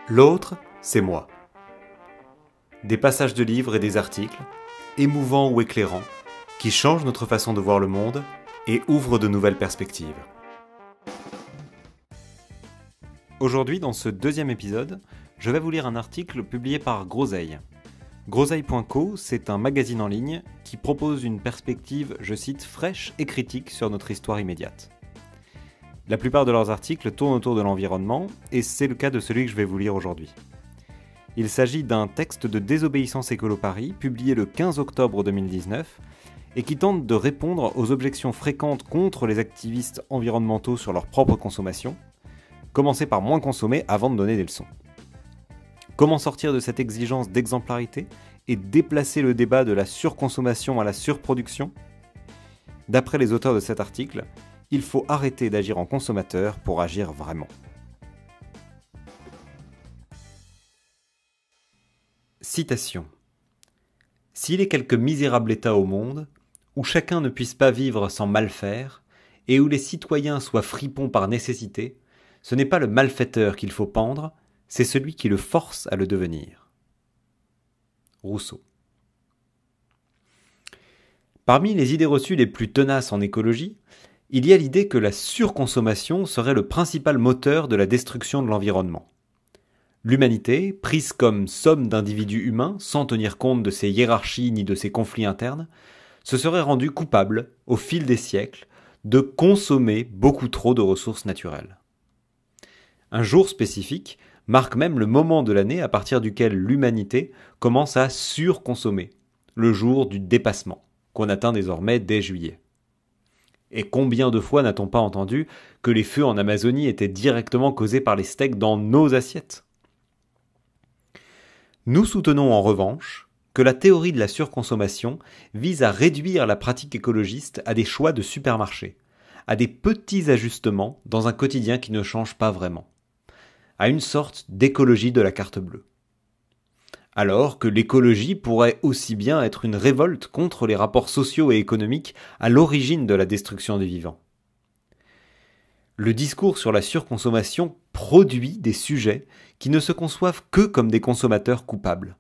L'autre, c'est moi. Des passages de livres et des articles, émouvants ou éclairants, qui changent notre façon de voir le monde et ouvrent de nouvelles perspectives. Aujourd'hui, dans ce deuxième épisode, je vais vous lire un article publié par Groseille. Groseille.co, c'est un magazine en ligne qui propose une perspective, je cite, fraîche et critique sur notre histoire immédiate. La plupart de leurs articles tournent autour de l'environnement, et c'est le cas de celui que je vais vous lire aujourd'hui. Il s'agit d'un texte de Désobéissance Écolo Paris, publié le 15 octobre 2019, et qui tente de répondre aux objections fréquentes contre les activistes environnementaux sur leur propre consommation. Commencer par moins consommer avant de donner des leçons. Comment sortir de cette exigence d'exemplarité et déplacer le débat de la surconsommation à la surproduction ? D'après les auteurs de cet article, il faut arrêter d'agir en consommateur pour agir vraiment. Citation. S'il est quelque misérable état au monde, où chacun ne puisse pas vivre sans mal faire, et où les citoyens soient fripons par nécessité, ce n'est pas le malfaiteur qu'il faut pendre, c'est celui qui le force à le devenir. Rousseau. Parmi les idées reçues les plus tenaces en écologie, il y a l'idée que la surconsommation serait le principal moteur de la destruction de l'environnement. L'humanité, prise comme somme d'individus humains, sans tenir compte de ses hiérarchies ni de ses conflits internes, se serait rendue coupable, au fil des siècles, de consommer beaucoup trop de ressources naturelles. Un jour spécifique marque même le moment de l'année à partir duquel l'humanité commence à surconsommer, le jour du dépassement, qu'on atteint désormais dès juillet. Et combien de fois n'a-t-on pas entendu que les feux en Amazonie étaient directement causés par les steaks dans nos assiettes ? Nous soutenons en revanche que la théorie de la surconsommation vise à réduire la pratique écologiste à des choix de supermarché, à des petits ajustements dans un quotidien qui ne change pas vraiment, à une sorte d'écologie de la carte bleue. Alors que l'écologie pourrait aussi bien être une révolte contre les rapports sociaux et économiques à l'origine de la destruction des vivants. Le discours sur la surconsommation produit des sujets qui ne se conçoivent que comme des consommateurs coupables.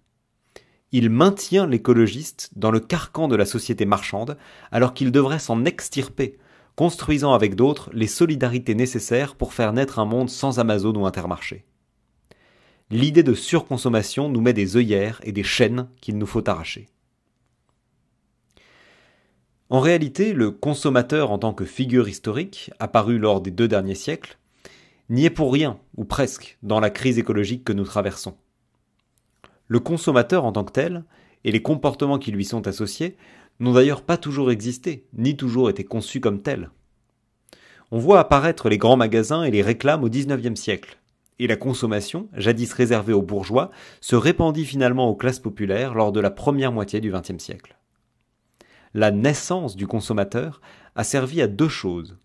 Il maintient l'écologiste dans le carcan de la société marchande alors qu'il devrait s'en extirper, construisant avec d'autres les solidarités nécessaires pour faire naître un monde sans Amazon ou Intermarché. L'idée de surconsommation nous met des œillères et des chaînes qu'il nous faut arracher. En réalité, le consommateur en tant que figure historique, apparu lors des 2 derniers siècles, n'y est pour rien, ou presque, dans la crise écologique que nous traversons. Le consommateur en tant que tel, et les comportements qui lui sont associés, n'ont d'ailleurs pas toujours existé, ni toujours été conçus comme tels. On voit apparaître les grands magasins et les réclames au XIXe siècle. Et la consommation, jadis réservée aux bourgeois, se répandit finalement aux classes populaires lors de la première moitié du XXe siècle. La naissance du consommateur a servi à 2 choses.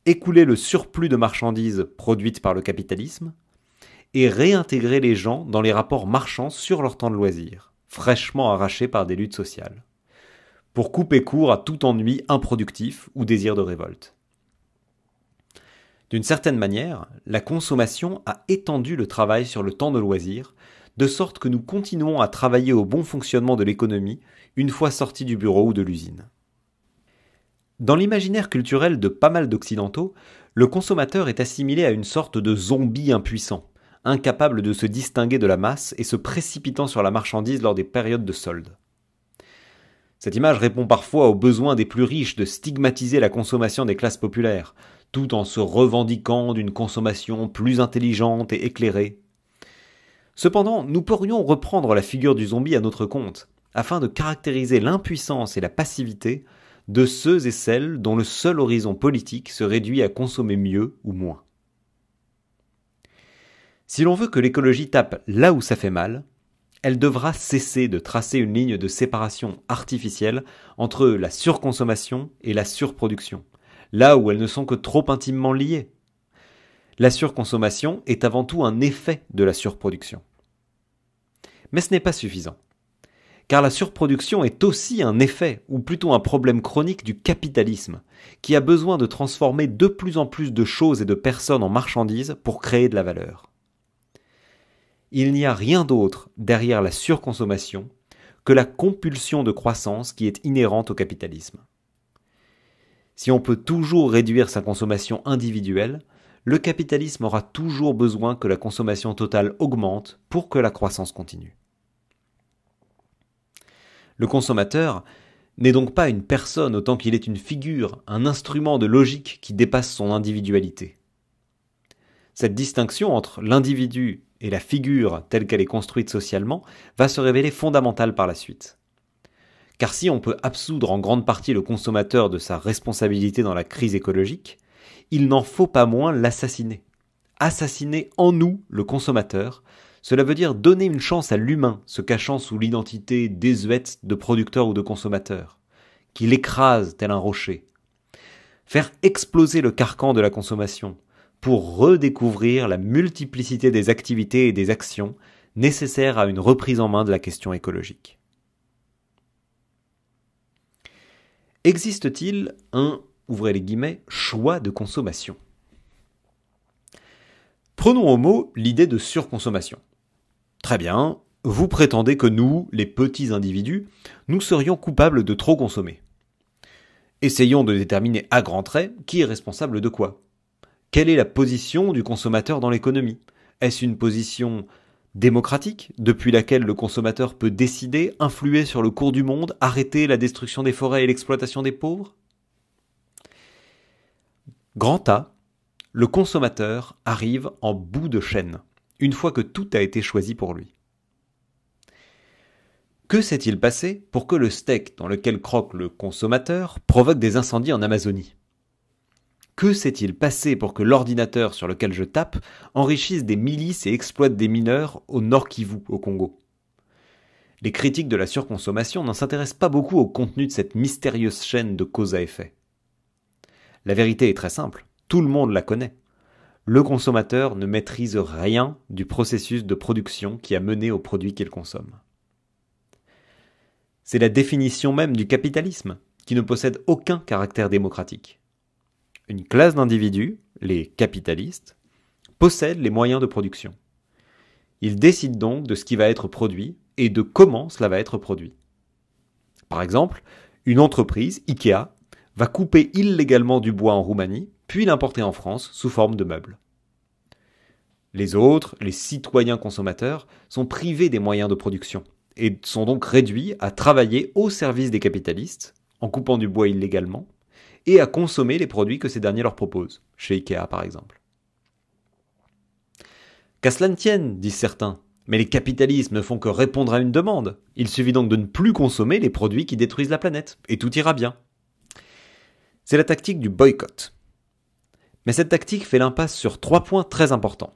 Écouler le surplus de marchandises produites par le capitalisme et réintégrer les gens dans les rapports marchands sur leur temps de loisir, fraîchement arrachés par des luttes sociales, pour couper court à tout ennui improductif ou désir de révolte. D'une certaine manière, la consommation a étendu le travail sur le temps de loisir, de sorte que nous continuons à travailler au bon fonctionnement de l'économie une fois sortis du bureau ou de l'usine. Dans l'imaginaire culturel de pas mal d'occidentaux, le consommateur est assimilé à une sorte de zombie impuissant, incapable de se distinguer de la masse et se précipitant sur la marchandise lors des périodes de solde. Cette image répond parfois au besoin des plus riches de stigmatiser la consommation des classes populaires, tout en se revendiquant d'une consommation plus intelligente et éclairée. Cependant, nous pourrions reprendre la figure du zombie à notre compte, afin de caractériser l'impuissance et la passivité de ceux et celles dont le seul horizon politique se réduit à consommer mieux ou moins. Si l'on veut que l'écologie tape là où ça fait mal, elle devra cesser de tracer une ligne de séparation artificielle entre la surconsommation et la surproduction, là où elles ne sont que trop intimement liées. La surconsommation est avant tout un effet de la surproduction. Mais ce n'est pas suffisant. Car la surproduction est aussi un effet, ou plutôt un problème chronique du capitalisme, qui a besoin de transformer de plus en plus de choses et de personnes en marchandises pour créer de la valeur. il n'y a rien d'autre derrière la surconsommation que la compulsion de croissance qui est inhérente au capitalisme. Si on peut toujours réduire sa consommation individuelle, le capitalisme aura toujours besoin que la consommation totale augmente pour que la croissance continue. Le consommateur n'est donc pas une personne autant qu'il est une figure, un instrument de logique qui dépasse son individualité. Cette distinction entre l'individu et la figure telle qu'elle est construite socialement va se révéler fondamentale par la suite. Car si on peut absoudre en grande partie le consommateur de sa responsabilité dans la crise écologique, il n'en faut pas moins l'assassiner. Assassiner en nous le consommateur, cela veut dire donner une chance à l'humain se cachant sous l'identité désuète de producteur ou de consommateur, qui l'écrase tel un rocher. Faire exploser le carcan de la consommation pour redécouvrir la multiplicité des activités et des actions nécessaires à une reprise en main de la question écologique. Existe-t-il un, ouvrez les guillemets, choix de consommation ? Prenons au mot l'idée de surconsommation. Très bien, vous prétendez que nous, les petits individus, nous serions coupables de trop consommer. Essayons de déterminer à grands traits qui est responsable de quoi. Quelle est la position du consommateur dans l'économie ? Est-ce une position démocratique, depuis laquelle le consommateur peut décider, influer sur le cours du monde, arrêter la destruction des forêts et l'exploitation des pauvres ? Grand A, le consommateur arrive en bout de chaîne, une fois que tout a été choisi pour lui. Que s'est-il passé pour que le steak dans lequel croque le consommateur provoque des incendies en Amazonie ? Que s'est-il passé pour que l'ordinateur sur lequel je tape enrichisse des milices et exploite des mineurs au Nord Kivu, au Congo ? Les critiques de la surconsommation n'en s'intéressent pas beaucoup au contenu de cette mystérieuse chaîne de cause à effet. La vérité est très simple, tout le monde la connaît. Le consommateur ne maîtrise rien du processus de production qui a mené au produit qu'il consomme. C'est la définition même du capitalisme, qui ne possède aucun caractère démocratique. Une classe d'individus, les capitalistes, possèdent les moyens de production. Ils décident donc de ce qui va être produit et de comment cela va être produit. Par exemple, une entreprise, Ikea, va couper illégalement du bois en Roumanie, puis l'importer en France sous forme de meubles. Les autres, les citoyens consommateurs, sont privés des moyens de production et sont donc réduits à travailler au service des capitalistes, en coupant du bois illégalement, et à consommer les produits que ces derniers leur proposent, chez Ikea par exemple. Qu'à cela ne tienne, disent certains, mais les capitalistes ne font que répondre à une demande. Il suffit donc de ne plus consommer les produits qui détruisent la planète, et tout ira bien. C'est la tactique du boycott. Mais cette tactique fait l'impasse sur 3 points très importants.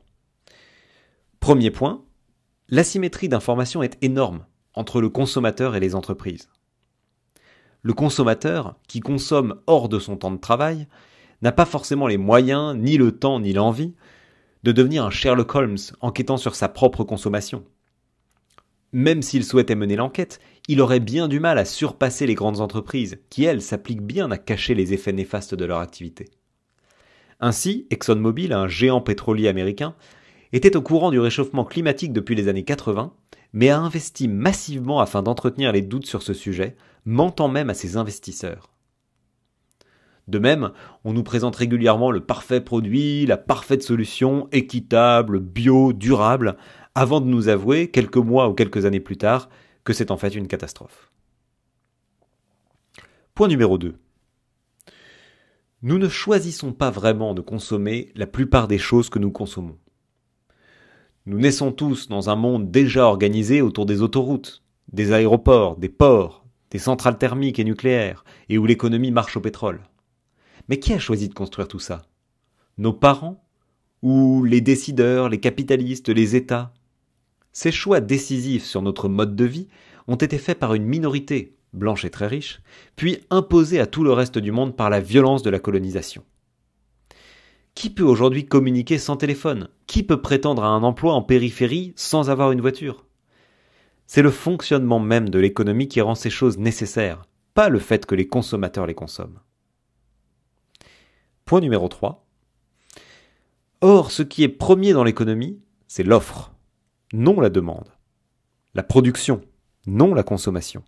Premier point, l'asymétrie d'information est énorme entre le consommateur et les entreprises. Le consommateur, qui consomme hors de son temps de travail, n'a pas forcément les moyens, ni le temps, ni l'envie de devenir un Sherlock Holmes enquêtant sur sa propre consommation. Même s'il souhaitait mener l'enquête, il aurait bien du mal à surpasser les grandes entreprises, qui elles s'appliquent bien à cacher les effets néfastes de leur activité. Ainsi, ExxonMobil, un géant pétrolier américain, était au courant du réchauffement climatique depuis les années 80, mais a investi massivement afin d'entretenir les doutes sur ce sujet, mentant même à ses investisseurs. De même, on nous présente régulièrement le parfait produit, la parfaite solution, équitable, bio, durable, avant de nous avouer, quelques mois ou quelques années plus tard, que c'est en fait une catastrophe. Point numéro 2. Nous ne choisissons pas vraiment de consommer la plupart des choses que nous consommons. Nous naissons tous dans un monde déjà organisé autour des autoroutes, des aéroports, des ports, des centrales thermiques et nucléaires, et où l'économie marche au pétrole. Mais qui a choisi de construire tout ça ? Nos parents ? Ou les décideurs, les capitalistes, les États ? Ces choix décisifs sur notre mode de vie ont été faits par une minorité, blanche et très riche, puis imposés à tout le reste du monde par la violence de la colonisation. Qui peut aujourd'hui communiquer sans téléphone ? Qui peut prétendre à un emploi en périphérie sans avoir une voiture ? C'est le fonctionnement même de l'économie qui rend ces choses nécessaires, pas le fait que les consommateurs les consomment. Point numéro 3. Or, ce qui est premier dans l'économie, c'est l'offre. non la demande. La production, non la consommation.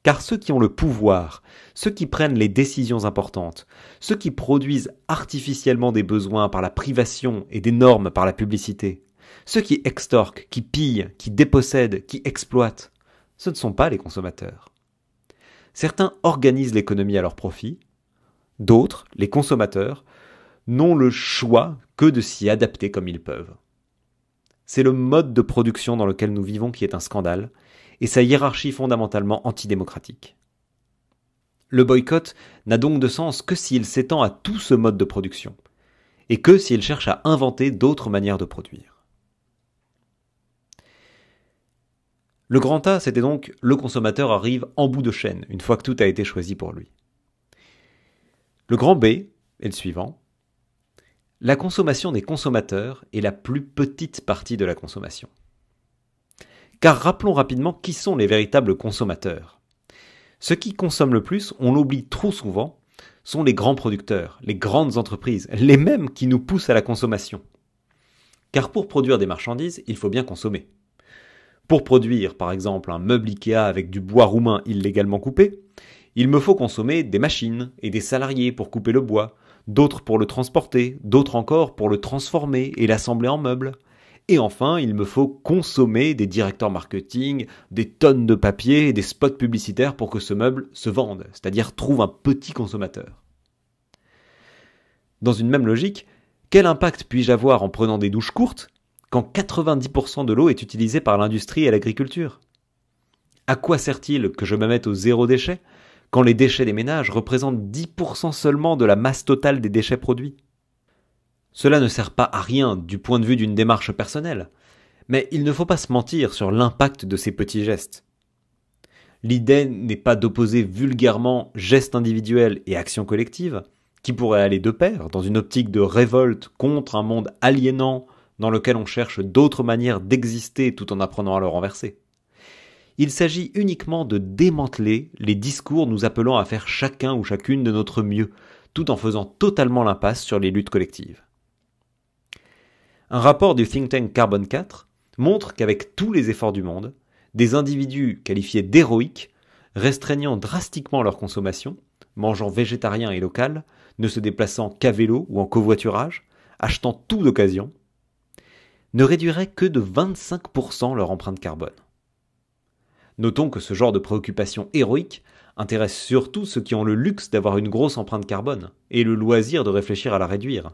Car ceux qui ont le pouvoir, ceux qui prennent les décisions importantes, ceux qui produisent artificiellement des besoins par la privation et des normes par la publicité, ceux qui extorquent, qui pillent, qui dépossèdent, qui exploitent, ce ne sont pas les consommateurs. Certains organisent l'économie à leur profit, d'autres, les consommateurs, n'ont le choix que de s'y adapter comme ils peuvent. C'est le mode de production dans lequel nous vivons qui est un scandale, et sa hiérarchie fondamentalement antidémocratique. Le boycott n'a donc de sens que s'il s'étend à tout ce mode de production, et que s'il cherche à inventer d'autres manières de produire. Le grand A, c'était donc le consommateur arrive en bout de chaîne, une fois que tout a été choisi pour lui. Le grand B est le suivant. La consommation des consommateurs est la plus petite partie de la consommation. Car rappelons rapidement qui sont les véritables consommateurs. Ceux qui consomment le plus, on l'oublie trop souvent, sont les grands producteurs, les grandes entreprises, les mêmes qui nous poussent à la consommation. Car pour produire des marchandises, il faut bien consommer. Pour produire, par exemple, un meuble Ikea avec du bois roumain illégalement coupé, il me faut consommer des machines et des salariés pour couper le bois, d'autres pour le transporter, d'autres encore pour le transformer et l'assembler en meubles. Et enfin, il me faut consommer des directeurs marketing, des tonnes de papier et des spots publicitaires pour que ce meuble se vende, c'est-à-dire trouve un petit consommateur. Dans une même logique, quel impact puis-je avoir en prenant des douches courtes quand 90% de l'eau est utilisée par l'industrie et l'agriculture ? À quoi sert-il que je me mette au zéro déchet quand les déchets des ménages représentent 10% seulement de la masse totale des déchets produits ? Cela ne sert pas à rien du point de vue d'une démarche personnelle, mais il ne faut pas se mentir sur l'impact de ces petits gestes. L'idée n'est pas d'opposer vulgairement gestes individuels et actions collectives, qui pourraient aller de pair dans une optique de révolte contre un monde aliénant dans lequel on cherche d'autres manières d'exister tout en apprenant à le renverser. Il s'agit uniquement de démanteler les discours nous appelant à faire chacun ou chacune de notre mieux, tout en faisant totalement l'impasse sur les luttes collectives. Un rapport du think tank Carbone 4 montre qu'avec tous les efforts du monde, des individus qualifiés d'héroïques, restreignant drastiquement leur consommation, mangeant végétarien et local, ne se déplaçant qu'à vélo ou en covoiturage, achetant tout d'occasion, ne réduiraient que de 25% leur empreinte carbone. Notons que ce genre de préoccupation héroïque intéresse surtout ceux qui ont le luxe d'avoir une grosse empreinte carbone et le loisir de réfléchir à la réduire.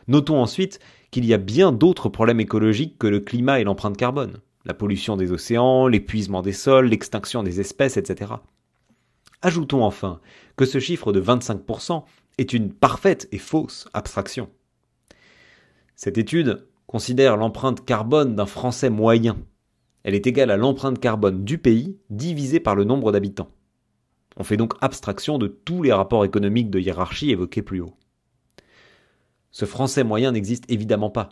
Notons ensuite qu'il y a bien d'autres problèmes écologiques que le climat et l'empreinte carbone, la pollution des océans, l'épuisement des sols, l'extinction des espèces, etc. Ajoutons enfin que ce chiffre de 25% est une parfaite et fausse abstraction. Cette étude considère l'empreinte carbone d'un Français moyen. Elle est égale à l'empreinte carbone du pays divisée par le nombre d'habitants. On fait donc abstraction de tous les rapports économiques de hiérarchie évoqués plus haut. Ce Français moyen n'existe évidemment pas.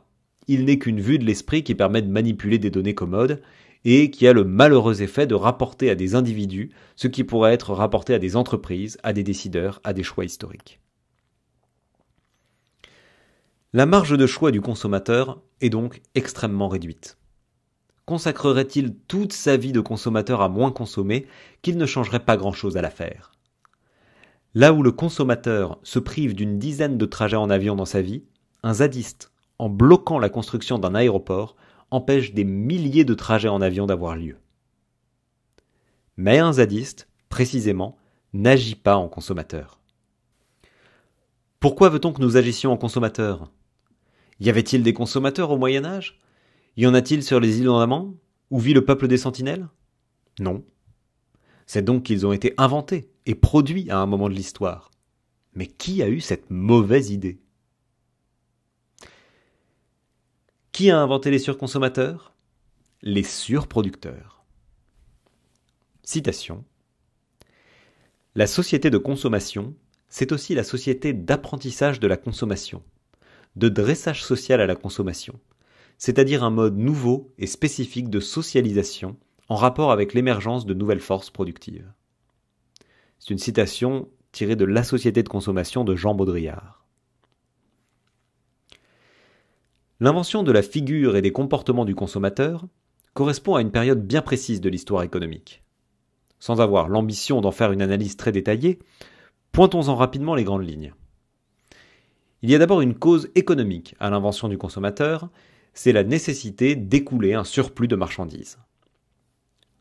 Il n'est qu'une vue de l'esprit qui permet de manipuler des données commodes et qui a le malheureux effet de rapporter à des individus ce qui pourrait être rapporté à des entreprises, à des décideurs, à des choix historiques. La marge de choix du consommateur est donc extrêmement réduite. Consacrerait-il toute sa vie de consommateur à moins consommer qu'il ne changerait pas grand-chose à l'affaire ? Là où le consommateur se prive d'une dizaine de trajets en avion dans sa vie, un zadiste, en bloquant la construction d'un aéroport, empêche des milliers de trajets en avion d'avoir lieu. Mais un zadiste, précisément, n'agit pas en consommateur. Pourquoi veut-on que nous agissions en consommateurs ? Y avait-il des consommateurs au Moyen-Âge ? Y en a-t-il sur les îles Andaman, où vit le peuple des Sentinelles ? Non. C'est donc qu'ils ont été inventés et produits à un moment de l'histoire. Mais qui a eu cette mauvaise idée ? Qui a inventé les surconsommateurs ? Les surproducteurs. Citation. La société de consommation, c'est aussi la société d'apprentissage de la consommation, de dressage social à la consommation, c'est-à-dire un mode nouveau et spécifique de socialisation en rapport avec l'émergence de nouvelles forces productives. C'est une citation tirée de La société de consommation de Jean Baudrillard. L'invention de la figure et des comportements du consommateur correspond à une période bien précise de l'histoire économique. Sans avoir l'ambition d'en faire une analyse très détaillée, pointons-en rapidement les grandes lignes. Il y a d'abord une cause économique à l'invention du consommateur, c'est la nécessité d'écouler un surplus de marchandises.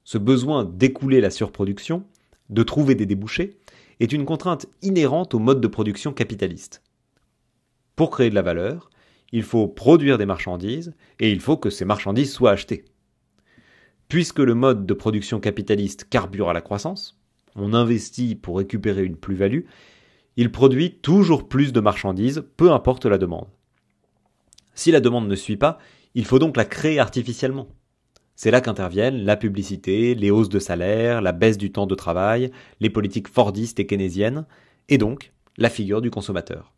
Ce besoin d'écouler la surproduction, de trouver des débouchés, est une contrainte inhérente au mode de production capitaliste. Pour créer de la valeur, il faut produire des marchandises et il faut que ces marchandises soient achetées. Puisque le mode de production capitaliste carbure à la croissance, on investit pour récupérer une plus-value, il produit toujours plus de marchandises, peu importe la demande. Si la demande ne suit pas, il faut donc la créer artificiellement. C'est là qu'interviennent la publicité, les hausses de salaire, la baisse du temps de travail, les politiques fordistes et keynésiennes, et donc la figure du consommateur,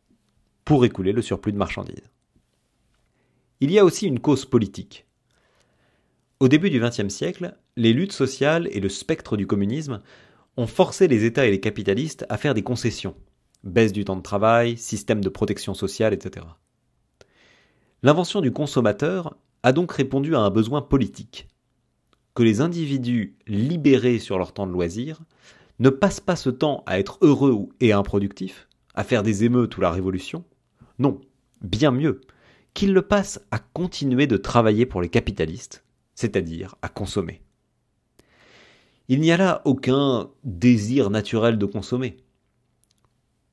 pour écouler le surplus de marchandises. Il y a aussi une cause politique. Au début du XXe siècle, les luttes sociales et le spectre du communisme ont forcé les États et les capitalistes à faire des concessions. Baisse du temps de travail, système de protection sociale, etc. L'invention du consommateur a donc répondu à un besoin politique. Que les individus libérés sur leur temps de loisir ne passent pas ce temps à être heureux et improductifs, à faire des émeutes ou la révolution. Non, bien mieux, qu'ils le passent à continuer de travailler pour les capitalistes, c'est-à-dire à consommer. Il n'y a là aucun désir naturel de consommer.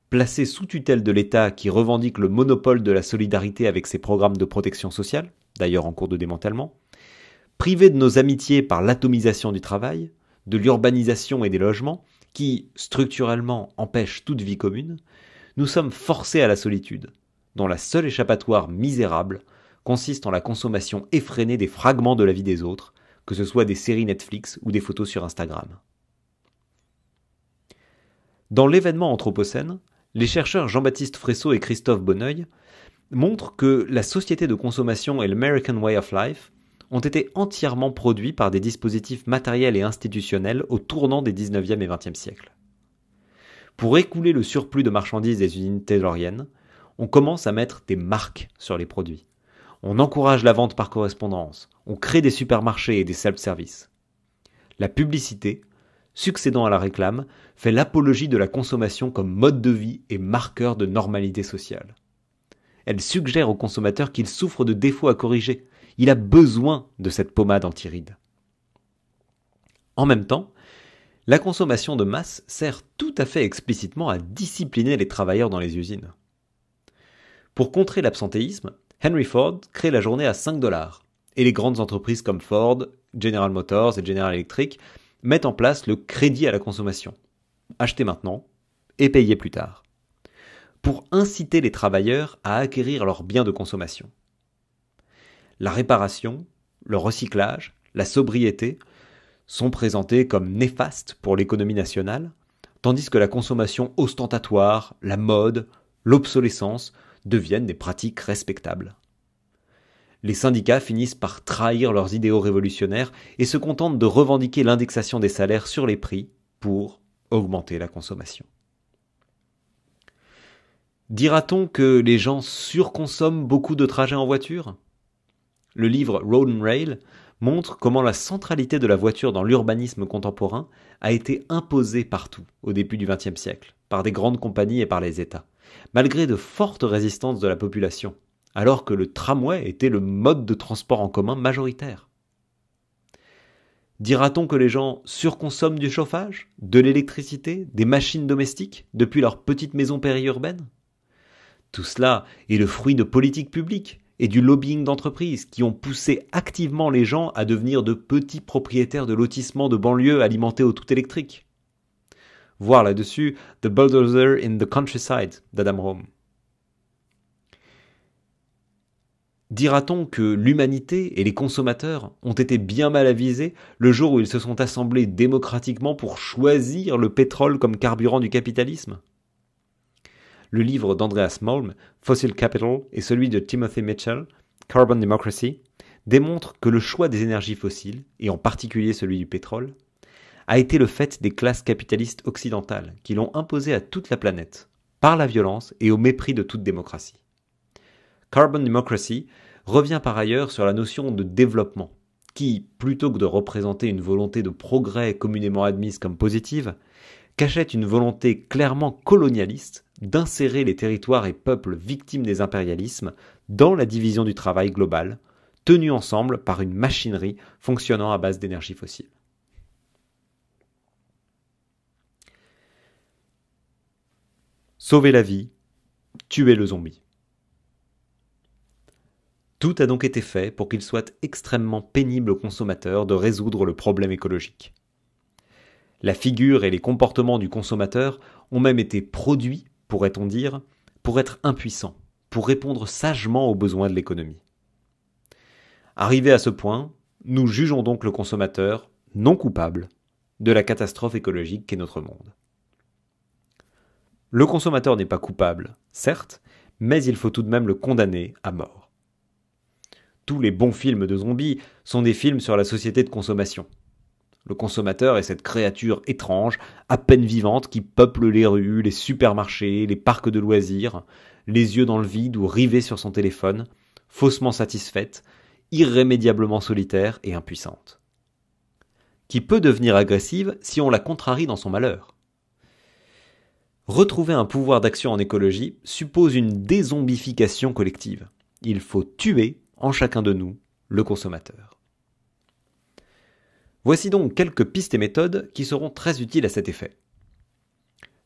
Placé sous tutelle de l'État qui revendique le monopole de la solidarité avec ses programmes de protection sociale, d'ailleurs en cours de démantèlement, privé de nos amitiés par l'atomisation du travail, de l'urbanisation et des logements, qui, structurellement, empêchent toute vie commune, nous sommes forcés à la solitude, dont la seule échappatoire misérable consiste en la consommation effrénée des fragments de la vie des autres, que ce soit des séries Netflix ou des photos sur Instagram. Dans l'événement Anthropocène, les chercheurs Jean-Baptiste Fresso et Christophe Bonneuil montrent que la société de consommation et l'American Way of Life ont été entièrement produits par des dispositifs matériels et institutionnels au tournant des 19e et 20e siècles. Pour écouler le surplus de marchandises des usines tayloriennes, on commence à mettre des marques sur les produits. On encourage la vente par correspondance, on crée des supermarchés et des self-service. La publicité, succédant à la réclame, fait l'apologie de la consommation comme mode de vie et marqueur de normalité sociale. Elle suggère au consommateur qu'il souffre de défauts à corriger. Il a besoin de cette pommade anti-rides. En même temps, la consommation de masse sert tout à fait explicitement à discipliner les travailleurs dans les usines. Pour contrer l'absentéisme, Henry Ford crée la journée à 5 $, et les grandes entreprises comme Ford, General Motors et General Electric mettent en place le crédit à la consommation. Achetez maintenant et payez plus tard. Pour inciter les travailleurs à acquérir leurs biens de consommation. La réparation, le recyclage, la sobriété sont présentés comme néfastes pour l'économie nationale, tandis que la consommation ostentatoire, la mode, l'obsolescence deviennent des pratiques respectables. Les syndicats finissent par trahir leurs idéaux révolutionnaires et se contentent de revendiquer l'indexation des salaires sur les prix pour augmenter la consommation. Dira-t-on que les gens surconsomment beaucoup de trajets en voiture ? Le livre Road and Rail montre comment la centralité de la voiture dans l'urbanisme contemporain a été imposée partout au début du XXe siècle, par des grandes compagnies et par les États, malgré de fortes résistances de la population, alors que le tramway était le mode de transport en commun majoritaire. Dira-t-on que les gens surconsomment du chauffage, de l'électricité, des machines domestiques depuis leur petite maison périurbaine ? Tout cela est le fruit de politiques publiques et du lobbying d'entreprises qui ont poussé activement les gens à devenir de petits propriétaires de lotissements de banlieue alimentés au tout électrique. Voir là-dessus The Bulldozer in the Countryside d'Adam Home. Dira-t-on que l'humanité et les consommateurs ont été bien mal avisés le jour où ils se sont assemblés démocratiquement pour choisir le pétrole comme carburant du capitalisme ? Le livre d'Andreas Malm, Fossil Capital, et celui de Timothy Mitchell, Carbon Democracy, démontrent que le choix des énergies fossiles, et en particulier celui du pétrole, a été le fait des classes capitalistes occidentales qui l'ont imposé à toute la planète, par la violence et au mépris de toute démocratie. Carbon Democracy revient par ailleurs sur la notion de développement, qui, plutôt que de représenter une volonté de progrès communément admise comme positive, cachait une volonté clairement colonialiste d'insérer les territoires et peuples victimes des impérialismes dans la division du travail global, tenue ensemble par une machinerie fonctionnant à base d'énergie fossile. Sauver la vie, tuer le zombie. Tout a donc été fait pour qu'il soit extrêmement pénible aux consommateurs de résoudre le problème écologique. La figure et les comportements du consommateur ont même été produits, pourrait-on dire, pour être impuissants, pour répondre sagement aux besoins de l'économie. Arrivé à ce point, nous jugeons donc le consommateur non coupable de la catastrophe écologique qu'est notre monde. Le consommateur n'est pas coupable, certes, mais il faut tout de même le condamner à mort. Tous les bons films de zombies sont des films sur la société de consommation. Le consommateur est cette créature étrange, à peine vivante, qui peuple les rues, les supermarchés, les parcs de loisirs, les yeux dans le vide ou rivés sur son téléphone, faussement satisfaite, irrémédiablement solitaire et impuissante. Qui peut devenir agressive si on la contrarie dans son malheur. Retrouver un pouvoir d'action en écologie suppose une dézombification collective. Il faut tuer en chacun de nous, le consommateur. Voici donc quelques pistes et méthodes qui seront très utiles à cet effet.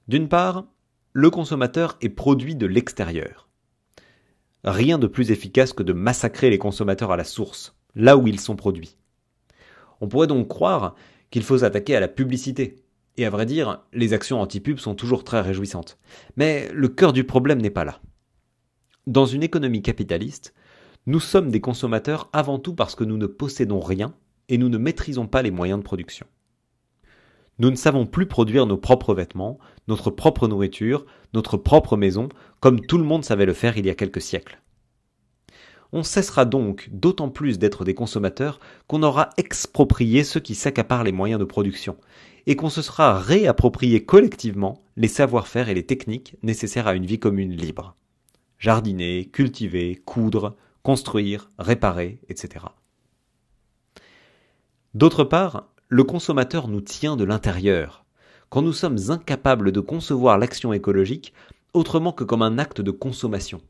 D'une part, le consommateur est produit de l'extérieur. Rien de plus efficace que de massacrer les consommateurs à la source, là où ils sont produits. On pourrait donc croire qu'il faut s'attaquer à la publicité. Et à vrai dire, les actions anti-pub sont toujours très réjouissantes. Mais le cœur du problème n'est pas là. Dans une économie capitaliste, nous sommes des consommateurs avant tout parce que nous ne possédons rien et nous ne maîtrisons pas les moyens de production. Nous ne savons plus produire nos propres vêtements, notre propre nourriture, notre propre maison, comme tout le monde savait le faire il y a quelques siècles. On cessera donc d'autant plus d'être des consommateurs qu'on aura exproprié ceux qui s'accaparent les moyens de production, et qu'on se sera réapproprié collectivement les savoir-faire et les techniques nécessaires à une vie commune libre. Jardiner, cultiver, coudre, construire, réparer, etc. D'autre part, le consommateur nous tient de l'intérieur. Quand nous sommes incapables de concevoir l'action écologique autrement que comme un acte de consommation.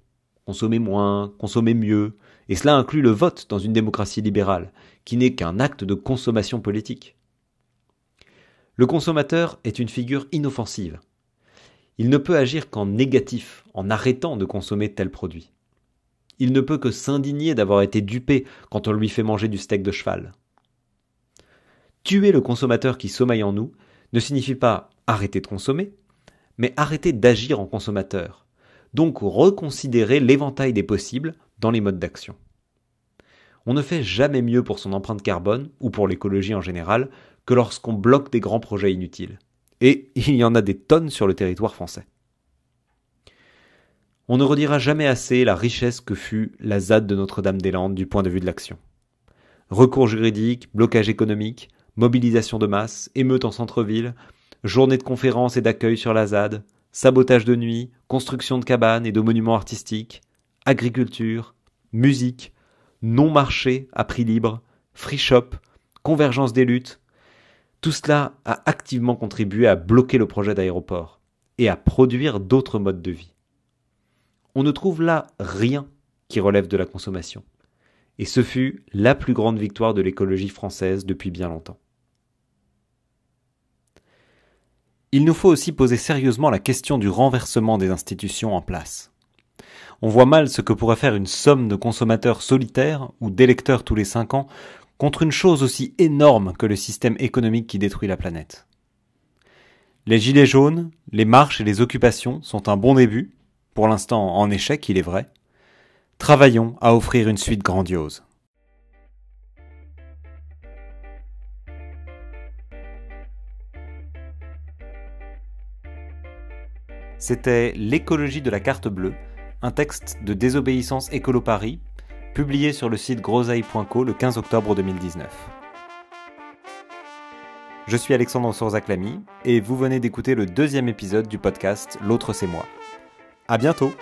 Consommer moins, consommer mieux, et cela inclut le vote dans une démocratie libérale, qui n'est qu'un acte de consommation politique. Le consommateur est une figure inoffensive. Il ne peut agir qu'en négatif, en arrêtant de consommer tel produit. Il ne peut que s'indigner d'avoir été dupé quand on lui fait manger du steak de cheval. Tuer le consommateur qui sommeille en nous ne signifie pas arrêter de consommer, mais arrêter d'agir en consommateur, donc reconsidérer l'éventail des possibles dans les modes d'action. On ne fait jamais mieux pour son empreinte carbone, ou pour l'écologie en général, que lorsqu'on bloque des grands projets inutiles. Et il y en a des tonnes sur le territoire français. On ne redira jamais assez la richesse que fut la ZAD de Notre-Dame-des-Landes du point de vue de l'action. Recours juridique, blocage économique, mobilisation de masse, émeutes en centre-ville, journées de conférences et d'accueil sur la ZAD, sabotage de nuit, construction de cabanes et de monuments artistiques, agriculture, musique, non-marché à prix libre, free shop, convergence des luttes. Tout cela a activement contribué à bloquer le projet d'aéroport et à produire d'autres modes de vie. On ne trouve là rien qui relève de la consommation. Et ce fut la plus grande victoire de l'écologie française depuis bien longtemps. Il nous faut aussi poser sérieusement la question du renversement des institutions en place. On voit mal ce que pourrait faire une somme de consommateurs solitaires ou d'électeurs tous les 5 ans contre une chose aussi énorme que le système économique qui détruit la planète. Les gilets jaunes, les marches et les occupations sont un bon début, pour l'instant en échec, il est vrai. Travaillons à offrir une suite grandiose. C'était L'écologie de la carte bleue, un texte de Désobéissance Écolo Paris, publié sur le site groseille.co le 15 octobre 2019. Je suis Alexandre Sorzaclamy et vous venez d'écouter le 2e épisode du podcast L'autre c'est moi. À bientôt!